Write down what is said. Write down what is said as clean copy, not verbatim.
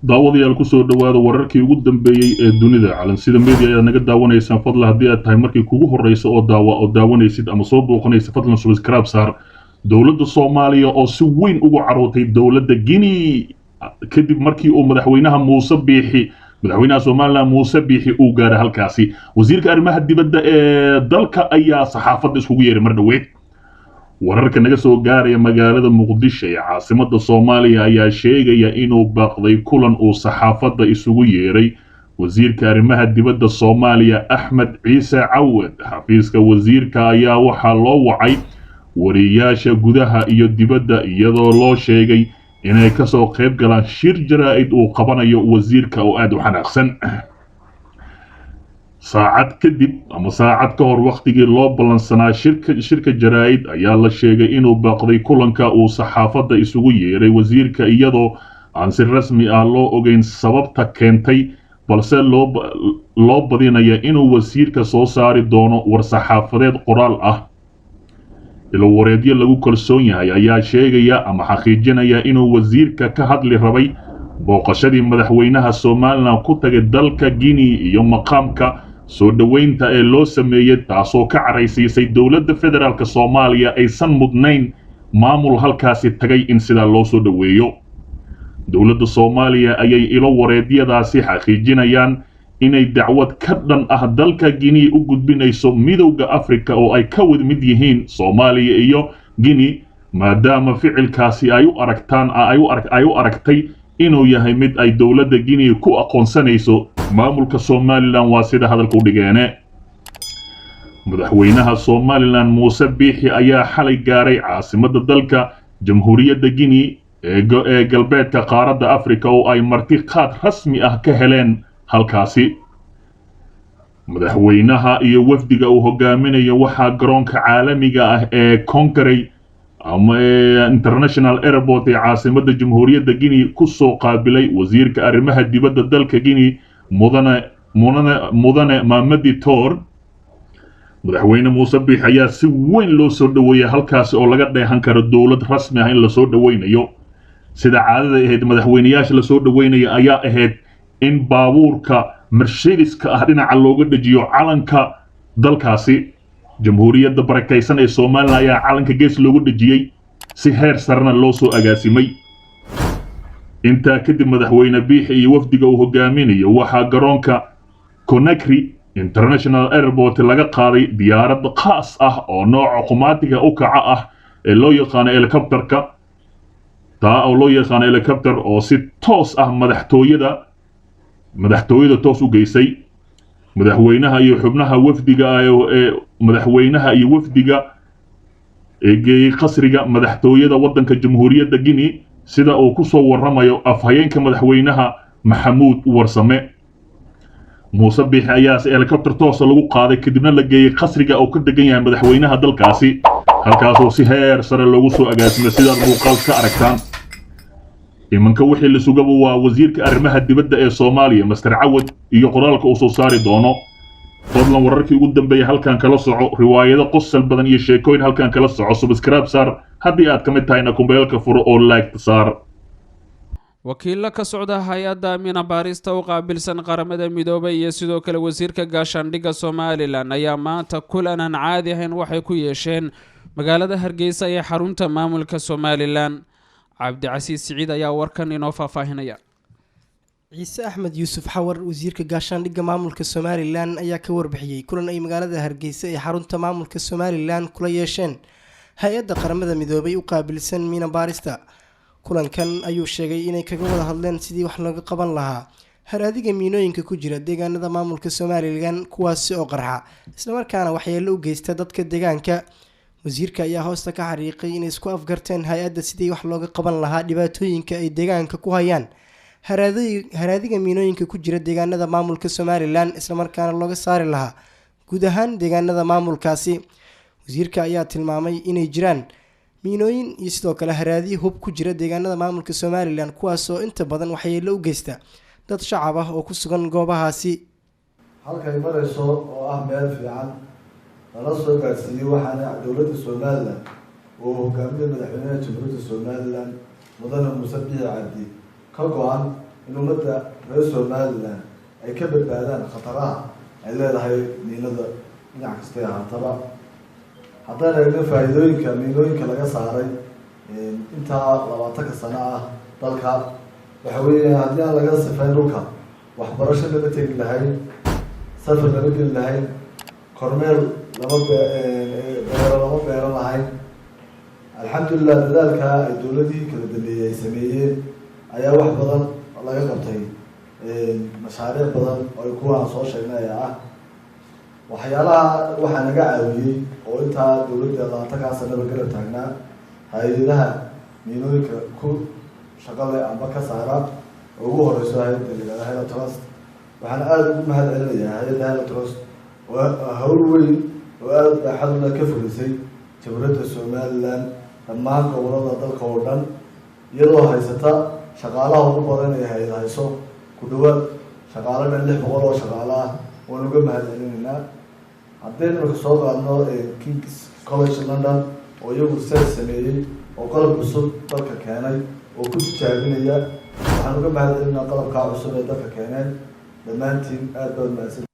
daawadayaal ku soo dhawaada wararkii ugu dambeeyay ee dunida calansida media ayaa naga daawanaysaan fadlan haddii aad tahay markii kugu horreysa oo daawanaysid ama soo booqanaysa fadlan subscribe saar dowladda Soomaaliya oo si weyn ugu carootay dowladda Guinea kadib markii uu madaxweynaha Soomaaliland Muuse Biixi uu gaaray halkaasi wasiirka arrimaha dibadda ee dalka ayaa saxaafadda iskugu yeeray mar dhaweyd wararka naga soo gaaraya magaalada Muqdisho ee caasimadda Soomaaliya ayaa sheegaya inuu baaqday kulan uu saxaafadda isugu yeeray wasiirka arrimaha dibadda Soomaaliya Axmed Ciise Cawad xafiiska wasiirka ayaa waxa loo wacay wariyaasha gudaha iyo dibadda iyadoo loo sheegay inay ka soo qayb galaan shir jaraa'id uu qabanayo wasiirka oo aad u xanaaqsan saacad ka hor waqtigii loo balansanaa shirka jaraa'id ayaa la sheegay inuu baaqday kulanka uu saxaafadda isugu yeeray wasiirka iyadoo aan si rasmi ah loo ogeyn sababta keentay balse loo badinaya inuu wasiirka soo saari doono war-saxaafadeed qoraal ah ilo wareedyo lagu kalsoon yahay ayaa sheegaya ama xaqiijinaya inuu wasiirka ka hadli rabay booqashadii madaxweynaha Soomaaliland ku tagay dalka Guinea iyo maqaamka soo dhaweynta ee loo sameeyay taasoo ka caraysiisay dowladda federaalka Soomaaliya aysan mudnayn maamul halkaasi tagay in sida loo soo dhaweeyo dowladda Soomaaliya ayay ilo wareedyadaasi xaqiijinayaan inay dacwad ka dhan ah dalka Guinea u gudbinayso midowga Afrika oo ay ka wad mid yihiin Soomaaliya iyo Guinea maadaama ficilkaasi ay u aragtay inuu yahay mid ay dowladda Guinea ku aqoonsanayso maamulka Soomaaliland waa sida hadalku dhigeene madaxweynaha Soomaaliland Muuse Biixi ayaa xalay gaaray caasimadda dalka Jamhuuriyadda Guinea ee galbeedka qaaradda Afrika oo ay marti qaad rasmi ah ka heleen halkaasi madaxweynaha iyo wafdiga uu hogaaminayo waxaa garoonka caalamiga ah ee Conakry ama International Airport ee caasimadda Jamhuuriyadda Guinea ku soo qaabilay wasiirka arrimaha dibadda dalka Guinea mudane Mamadi Tour madaxweyne Muuse Biixi ayaa si weyn loo soo dhaweeyay halkaasi oo laga dheehan karo dowlad rasmi ah in la soo dhaweynayo sida caadada ahayd madaxweynayaasha la soo dhaweynaya ayaa ahayd in baabuurka Mercedes-ka ah dhinaca looga dhajiyo calanka dalkaasi jamhuuriyadda barakaysan ee Soomaaliland ayaa calanka gees loogu dhajiyay si heer sarena loo soo agaasimay inta kadib madaxweyne Biixi iyo wafdiga uu hogaaminayo waxaa garoonka Conakry International Airport laga qaaday diyaarad khaas ah oo nooca qumaatiga u kaca ah ee loo yaqaan helicopter oo si toos ah madaxtooyada toos u geysay madaxweynaha iyo xubnaha wafdiga ee geeyay qasriga madaxtooyada waddanka Jamhuuriyadda Guinea sida uu ku soo waramayo afhayeenka madaxweynaha Maxamuud Warsame Muuse Biixi ayaa helicopter toos lagu qaaday kadibna la geeyay qasriga oo ka degan yahay madaxweynaha dalkaasi halkaas oo si heer sare loogu soo agaasimay sida muuqaal ka aragtaan imanka wixii la sugaba waa wasiirka arrimaha dibadda ee Soomaaliya Mr. Cawad iyo qoraalka uu soo saari doono fadlan wararkii ugu dambeeyay halkan kala soco riwaayado qosol badan iyo sheekooyin halkan kala soco subscribe saar haddii aad ka mid tahayna kumbeelka furo oo like saar wakiilla ka socda hay-adda Amina Baarista u qaabilsan qaramada midoobay iyo sidoo kale wasiirka gaashaandhigga Soomaaliland ayaa maanta kulan aan caadi ahayn waxay ku yeesheen magaalada Hargeysa ee xarunta maamulka Soomaaliland cabdicasiis siciid ayaa warkan inoo faahfaahinaya ciise axmed yuusuf xawar wasiirka gaashaandhigga maamulka Soomaaliland ayaa ka warbixiyay kulan ay magaalada Hargeysa ee xarunta maamulka Soomaaliland kula yeesheen hay-adda qaramada midoobay u qaabilsan Amina Baarista kulankan ayuu sheegay inay kaga wada hadleen sidii wax looga qaban lahaa haraadiga miinooyinka ku jira deegaanada maamulka Soomaaliland kuwaasi oo qarxa isla markaana waxyeello u geysta dadka deegaanka wasiirka ayaa hoosta ka xariiqay inay isku afgarteen hay-adda sidii wax looga qaban lahaa dhibaatooyinka ay deegaanka ku hayaan haraadiga miinooyinka ku jira deegaanada maamulka Soomaaliland isla markaana looga saari lahaa guud ahaan deegaanada maamulkaasi wasiirka ayaa tilmaamay inay jiraan miinooyin iyo sidoo kale haraadiyo hub ku jira deegaanada maamulka Soomaaliland kuwaas oo inta badan waxyeello u geysta dad shacab ah oo ku sugan goobahaasi halkay marayso oo ah meel fiican lala soo gaarsiiyey waxaana dowladda Soomaaliland oo hogaaminaya madaxweynaha Jamhuuriyadda Soomaaliland mudane Muuse Biixi Cabdi ka go'an in ummadda reer Somaliland ay ka badbaadaan khataraha ay leedahay miinada dhinac kasta ee haataba haddaan eegno faa'iidooyinka miinooyinka laga saaray intaa 20 sano ah dalka waxa weeye haddii aan laga sifayn dhulka waxbarasho lama tegi lahayn safar lama geli lahayn kormeel lama beeran lahayn alxamdulilah dadaalka ay dowladihii kala dambeeyey ay sameeyeen ayaa wax badan laga qabtay mashaariic badan oo kuwaan soo sheegnay ah waxyaalaha waxaa naga caawiyey oo intaa dowladda 20 sano garab taagnaa hay'adaha miinooyinka ku shaqada amba ka saara ugu horeyso hay'adda Hello Trust waxaan aad ugu mahadcelinayaa hay'adda Hello Trust oo hawl weyn oo aad baaxad leh ka fulisay dowladda Somaliland dhammaan gobolada dalka oo dhan iyadoo haysata shaqaalaha ugu badan ee hay'adayso ku dhawaad shaqaalaha 600 oo shaqaale ah oo uga mahadcelinaynaa haddaynu soo qaadno King's College London oo iyagu sameeyay oo qalab cusub dalka keenay oo ku tijaabinaya waxaan uga mahadcelinayaa qalabka cusub ee dalka keenay dhammaantiin aad baad mahadsan